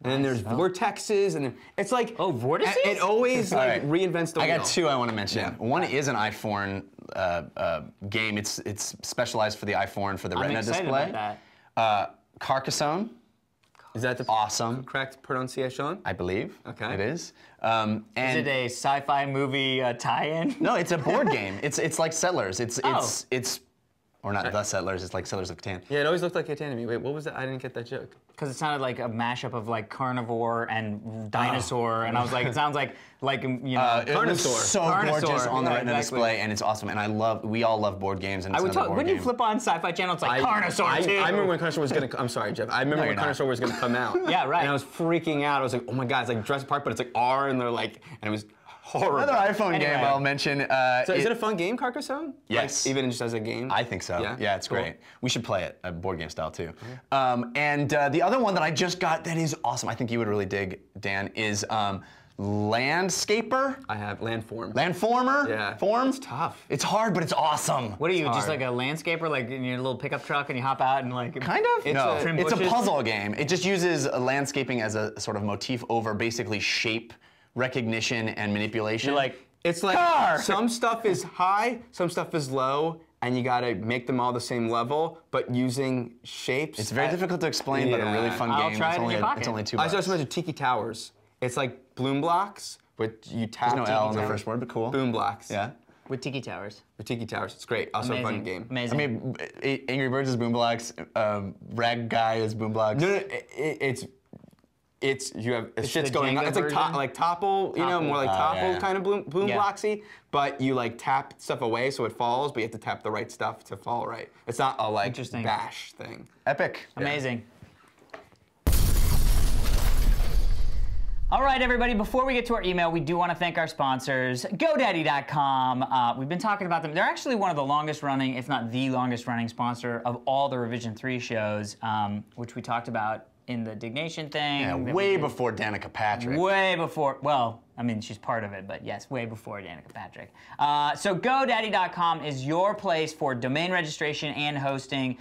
And then there's vortexes, and then it's like vortices. It always like reinvents the wheel. I got two I want to mention. One is an iPhone game. It's specialized for the iPhone for the Retina excited display. about that. Carcassonne. Is that the awesome correct pronunciation? I believe. Okay. It is. Is it a sci-fi movie tie-in? No, it's a board game. It's like Settlers. It's or not the Settlers. It's like Settlers of Catan. Yeah, it always looked like Catan to me. Wait, what was that? I didn't get that joke. Because it sounded like a mashup of like carnivore and dinosaur, and I was like, it sounds like you know, it was so gorgeous on the Retina exactly. display, and it's awesome. And we all love board games. And it's when you flip on Sci-Fi Channel, it's like Carnosaur too. I remember when Carnosaur was gonna. I'm sorry, Jeff. I remember when Carnosaur was gonna come out. Yeah, right. And I was freaking out. I was like, oh my god, it's like Jurassic Park, but it's like R, and they're like, and it was horrible. Another iPhone game I'll mention. So is it a fun game, Carcassonne? Yes. Like, even just as a game? I think so. Yeah, it's great. We should play it, board game style too. Okay. The other one that I just got that is awesome, I think you would really dig, Dan, is Landscaper. I have Landform. Landformer? Yeah. Form? It's tough. It's hard, but it's awesome. What are you, just like a landscaper, like in your little pickup truck and you hop out and like... Kind of? It's a bushes? puzzle game. It just uses landscaping as a sort of motif over basically shape recognition and manipulation. You're like, it's like some stuff is high, some stuff is low, and you gotta make them all the same level, but using shapes. It's very difficult to explain, but a really fun game. Try it in your pocket. It's only $2. I just mentioned Tiki Towers. It's like bloom blocks, but you tap. There's no L in the first word, but cool. Boom blocks. Yeah. With Tiki Towers. With Tiki Towers. It's great. Also a fun game. Amazing. I mean, Angry Birds is Boom Blocks. Rag Guy is Boom Blocks. No, it's you have shit's going on. It's like topple, you know, more like topple kind of boom blocksy. But you like tap stuff away so it falls, but you have to tap the right stuff to fall right. It's not a like bash thing. Epic. Amazing. All right, everybody, before we get to our email, we do want to thank our sponsors, GoDaddy.com. We've been talking about them. They're actually one of the longest running, if not the longest running sponsor of all the Revision 3 shows, which we talked about in the Dignation thing. Yeah, way before Danica Patrick. Way before, well, I mean, she's part of it, but yes, way before Danica Patrick. So GoDaddy.com is your place for domain registration and hosting.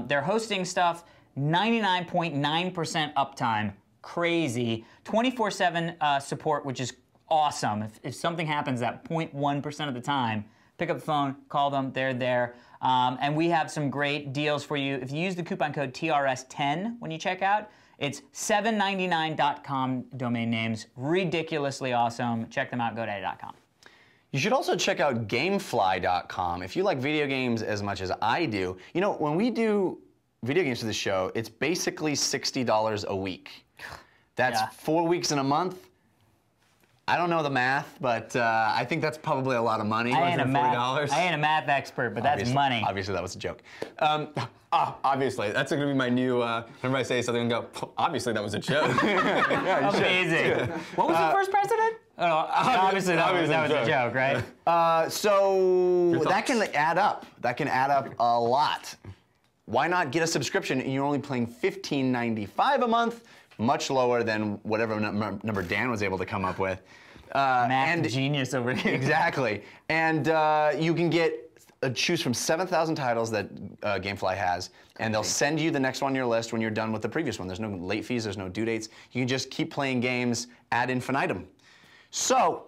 Their hosting stuff, 99.9% uptime. Crazy. 24/7 support, which is awesome. If something happens at 0.1% of the time, pick up the phone, call them, they're there. And we have some great deals for you. If you use the coupon code TRS10 when you check out, it's $7.99.com domain names. Ridiculously awesome. Check them out, GoDaddy.com. You should also check out Gamefly.com. If you like video games as much as I do, you know, when we do video games for the show, it's basically $60 a week. That's 4 weeks in a month. I don't know the math, but I think that's probably a lot of money. I ain't a math expert, but that's money. Obviously, that was a joke. Obviously, that's going to be my new. Whenever I say something, and go. Obviously, that was a joke. Amazing. What was the first president? Oh, obviously, that was a joke, right? So that can add up. That can add up a lot. Why not get a subscription and you're only paying $15.95 a month? Much lower than whatever number Dan was able to come up with. Math genius over here. Exactly. And you can choose from 7,000 titles that Gamefly has, and they'll send you the next one on your list when you're done with the previous one. There's no late fees, there's no due dates. You can just keep playing games ad infinitum. So,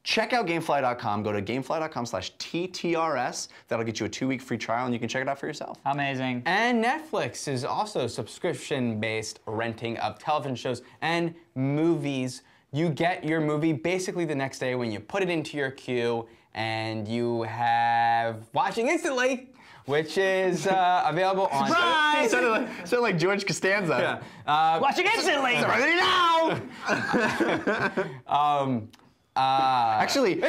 check out Gamefly.com. Go to Gamefly.com/TTRS. That'll get you a 2-week free trial, and you can check it out for yourself. Amazing. And Netflix is also subscription-based renting of television shows and movies. You get your movie basically the next day when you put it into your queue, and you have watching instantly, which is available on. Surprise! Sounded like George Costanza. Yeah. Watching instantly. Ready now. Actually,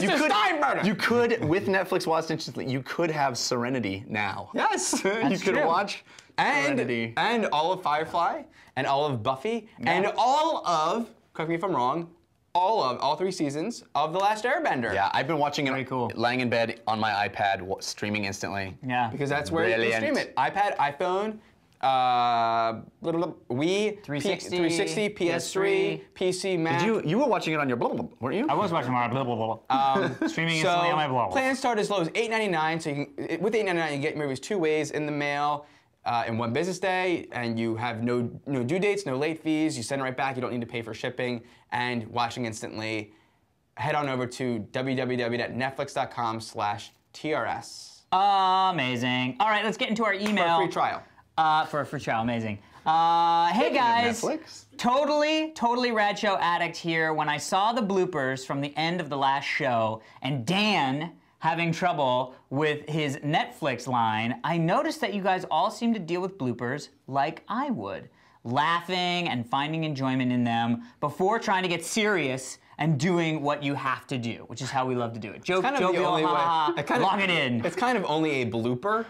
you could, with Netflix Watch Instantly, you could have Serenity now. Yes, you could watch Serenity. And all of Firefly, and all of Buffy, and all of, correct me if I'm wrong, all 3 seasons of The Last Airbender. Yeah, I've been watching it cool. lying in bed on my iPad, streaming instantly. Yeah. Because that's where you stream it. iPad, iPhone, Wii, 360, PS3, PC, Mac. You were watching it on your blah, blah, weren't you? I was watching my blah, blah, blah. Streaming instantly on my blah, blah. Plans start as low as $8.99. So with $8.99, you get movies 2 ways in the mail. In 1 business day, and you have no due dates, no late fees. You send it right back. You don't need to pay for shipping. And watching instantly, head on over to www.netflix.com/TRS. Amazing. All right, let's get into our email. For a free trial. For a free trial, amazing. Hey guys, Netflix? totally Rad Show addict here. When I saw the bloopers from the end of the last show, and Dan having trouble with his Netflix line, I noticed that you guys all seem to deal with bloopers like I would, laughing and finding enjoyment in them before trying to get serious and doing what you have to do, which is how we love to do it. Joke, jovial, ha, log it in. It's kind of only a blooper.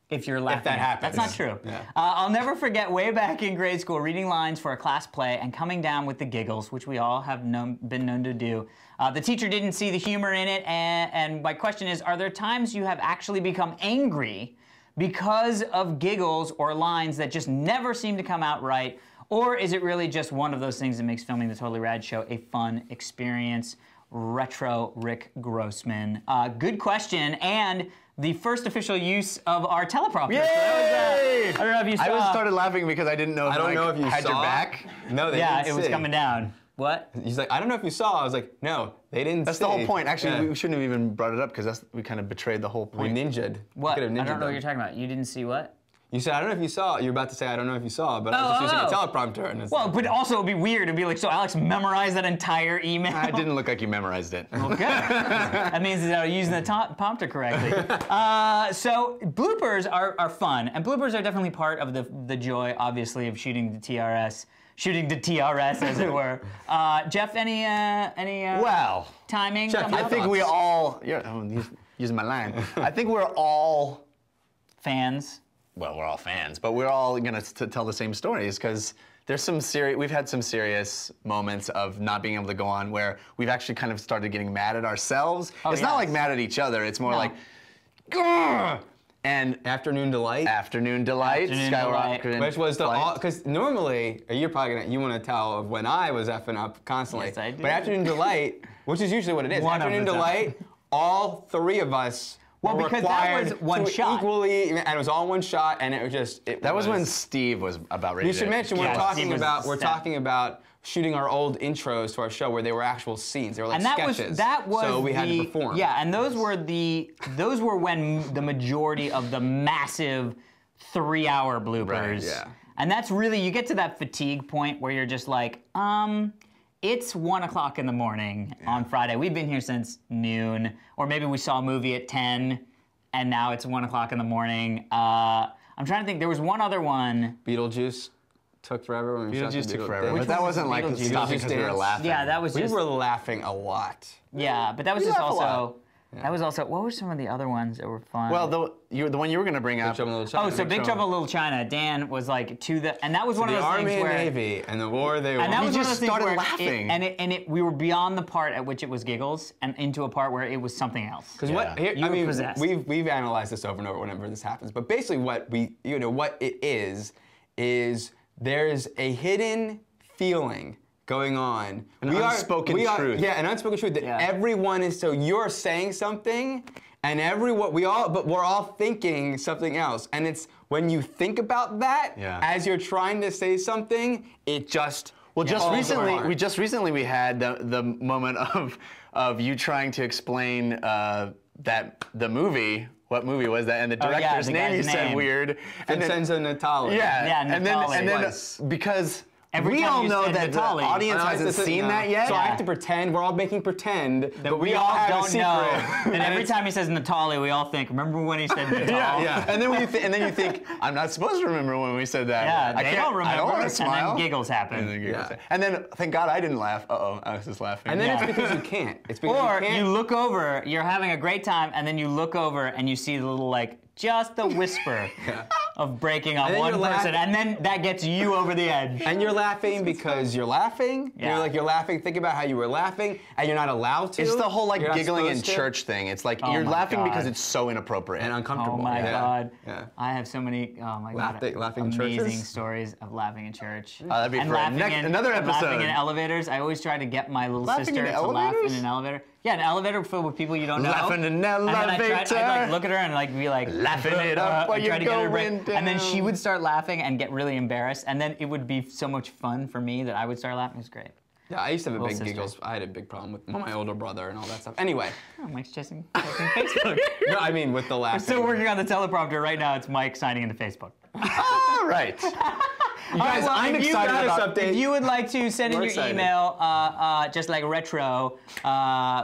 If you're laughing. If that happens. That's not true. Yeah. I'll never forget way back in grade school reading lines for a class play and coming down with the giggles, which we all have been known to do. The teacher didn't see the humor in it, and my question is, are there times you have actually become angry because of giggles or lines that just never seem to come out right? Or is it really just one of those things that makes filming the Totally Rad Show a fun experience? Retro Rick Grossman. Good question, and the first official use of our teleprompter. Yay! So that was, I don't know if you saw. I started laughing because I didn't know if I don't know if you had saw. your back. No, they yeah, didn't it was see. coming down. What? He's like, I don't know if you saw. I was like, no, they didn't That's see. the whole point. Actually, Yeah. we shouldn't have even brought it up because we kind of betrayed the whole We point. ninja'd. What? We I could've don't know ninja'd what them. you're talking about. You didn't see what? You said, I don't know if you saw. You're about to say, I don't know if you saw, but I was just using a teleprompter. And it's Well, but also it'd be weird. It'd be like, so Alex memorized that entire email? It didn't look like you memorized it. Okay. That means that I'm using the prompter correctly. So bloopers are fun, and bloopers are definitely part of the joy, obviously, of shooting the TRS. Shooting the TRS, as it were. Jeff, any Well, timing? Jeff, I think we all. Using my line. I think we're all fans. Well, we're all fans, but we're all gonna tell the same stories because there's some we've had some serious moments of not being able to go on where we've actually kind of started getting mad at ourselves. It's not like mad at each other. It's more like, grr! And Afternoon Delight. Afternoon Delight. Skywalker. Which was because normally you're probably you want to tell of when I was effing up constantly. Yes, I do. But Afternoon Delight, which is usually what it is. Afternoon Delight. All 3 of us. Well, were because that was required one to shot. Equally, and it was all one shot, and it was just. That was when Steve was about ready. You should mention we're talking Steve about shooting our old intros to our show where they were actual scenes. They were like sketches. That was so we had to perform. Yeah, and those were when the majority of the massive 3-hour bloopers. Right, yeah. And that's really, you get to that fatigue point where you're just like, it's 1 o'clock in the morning on Friday. We've been here since noon, or maybe we saw a movie at 10, and now it's 1 o'clock in the morning. I'm trying to think. There was one other one. Beetlejuice took forever. When we shot Beetlejuice the took Beetle- forever, Which but that one wasn't like Beetlejuice? stopping because we were Dance? laughing. Yeah, that was We just. were laughing a lot. Yeah, but that was We just laugh a lot. also. That was also. What were some of the other ones that were fun? Well, the one you were going to bring up. Big Trouble in Little China. Oh, so Big Trouble in Little China. Dan was like to the, and that was one of The those Army things and where. Navy and the war they won. And that was We one of just those things started where laughing. we were beyond the part at which it was giggles and into a part where it was something else. Because You were possessed. we've analyzed this over and over whenever this happens. But basically, what it is there's a hidden feeling going on. An unspoken truth. Yeah, an unspoken truth that everyone is. So you're saying something, and we're all thinking something else. And it's when you think about that as you're trying to say something, it just. Well, just falls apart. recently we had the moment of you trying to explain that the movie. What movie was that? And the director's name you said weird. Vincenzo Natali. Yeah, and then because Every we time all you know said that Natali. the audience hasn't seen that yet. So I have to pretend. We're all making pretend, but we all all have don't a secret. know. And every time he says Natali, we all think, remember when he said Natal? Yeah. And then you think, I'm not supposed to remember when we said that. Yeah, they don't remember. I don't want to smile. And then giggles happen. And then thank God I didn't laugh. Alex is laughing. And then it's because you can't. It's because Or you can't. you look over, you're having a great time, and then you look over and you see the little just a whisper of breaking on And then one you're person, and then that gets you over the edge. And you're laughing because you're laughing. Yeah. You're laughing. Think about how you were laughing, and you're not allowed to. It's the whole You're not giggling in supposed to. church thing. It's like Oh you're my laughing God. because it's so inappropriate and uncomfortable. Oh my God. Yeah. I have so many, oh my God, Laughing in amazing churches? stories of laughing in church. that'd be and for laughing another and episode. Laughing in elevators. I always try to get my little Laughing sister in to laugh in elevators? an elevator. Yeah, an elevator filled with people you don't know. Laughing in an And then elevator. I'd like look at her and like be like Laughing it up while and try you're to get her to break. going And then down. she would start laughing and get really embarrassed, and then it would be so much fun for me that I would start laughing. It was great. Yeah, I used to have a Little big sister. giggles. I had a big problem with my older brother and all that stuff. Anyway. Oh, Mike's checking Facebook. No, I mean with the We're laughing. still working on the teleprompter right now. It's Mike signing into Facebook. All right. You guys, well, I'm if you excited guys- about If you would like to send in We're your excited. email, just like retro,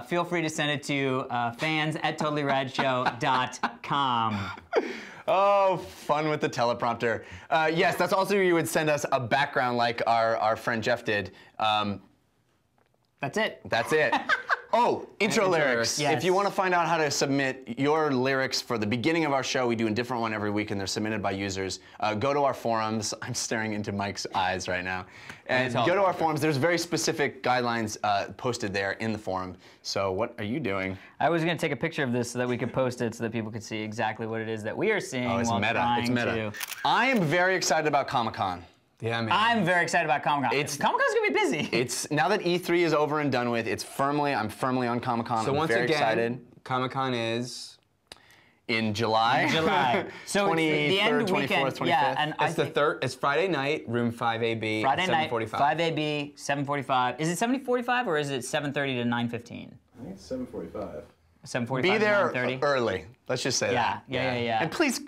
feel free to send it to fans@totallyradshow.com. Oh, fun with the teleprompter. Yes, that's also where you would send us a background like our friend Jeff did. That's it. That's it. Oh, intro lyrics. Yes. If you want to find out how to submit your lyrics for the beginning of our show, we do a different one every week, and they're submitted by users. Go to our forums. I'm staring into Mike's eyes right now. And go to our forums. There's very specific guidelines posted there in the forum. So what are you doing? I was going to take a picture of this so that we could post it so that people could see exactly what it is that we are seeing Oh, it's while meta. trying It's meta. to. I am very excited about Comic-Con. Yeah, man. I'm very excited about Comic-Con. Comic-Con's going to be busy. It's now that E3 is over and done with. I'm firmly on Comic-Con. So I'm once very again, excited. Comic-Con is in July. July. So it's the end 23rd, weekend. 24th, 25th. Yeah, and it's the third. It's Friday night, room 5AB. Friday night, 7:45. 5AB, 7:45. Is it 7:45 or is it 7:30 to 9:15? I think it's 7:45. 7:45 Be to there 9:30. early. Let's just say that. Yeah. And please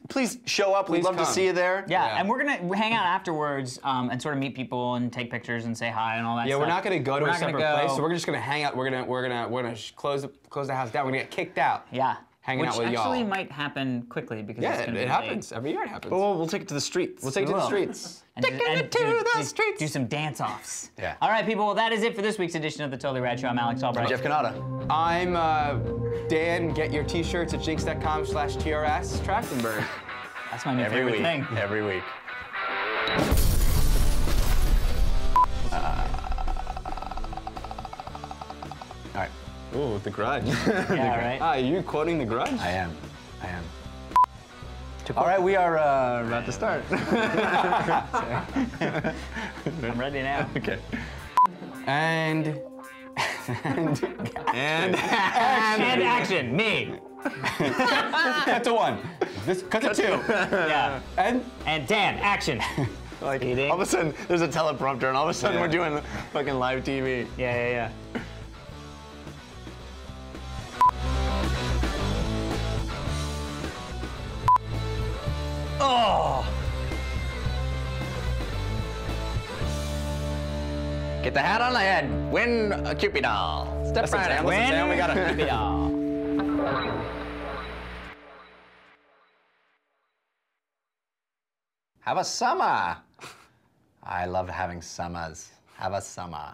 show up. We'd love to come. see you there. Yeah, and we're gonna hang out afterwards and sort of meet people and take pictures and say hi and all that Yeah, stuff. we're not gonna go to We're a not gonna separate place. go- So we're just gonna hang out. We're gonna close the house down. We're gonna get kicked out. Yeah. Hanging out with Which actually y'all. might happen quickly because Yeah, it's gonna it be happens. Every year it happens. But we'll take it to the streets. We'll take it to the will. streets. And do some dance-offs. Yeah. All right, people. Well, that is it for this week's edition of the Totally Rad Show. I'm Alex Albright. Jeff Canada. I'm Dan. Get your t-shirts at jinx.com/TRS Trachtenberg. That's my new Every favorite week. thing. Every week. All right. Ooh, The Grudge. Yeah, right. Are you quoting The Grudge? I am. All right, we are about to start. I'm ready now. Okay. And action. Me. cut to one. Cut to two. Yeah. And Dan. Action. Like all of a sudden, there's a teleprompter, and all of a sudden Yeah. we're doing fucking live TV. Yeah. Oh. Get the hat on the head. Win a Cupid doll. Step right in. Win. Sam, we got a Yeah. Have a summer. I love having summers. Have a summer.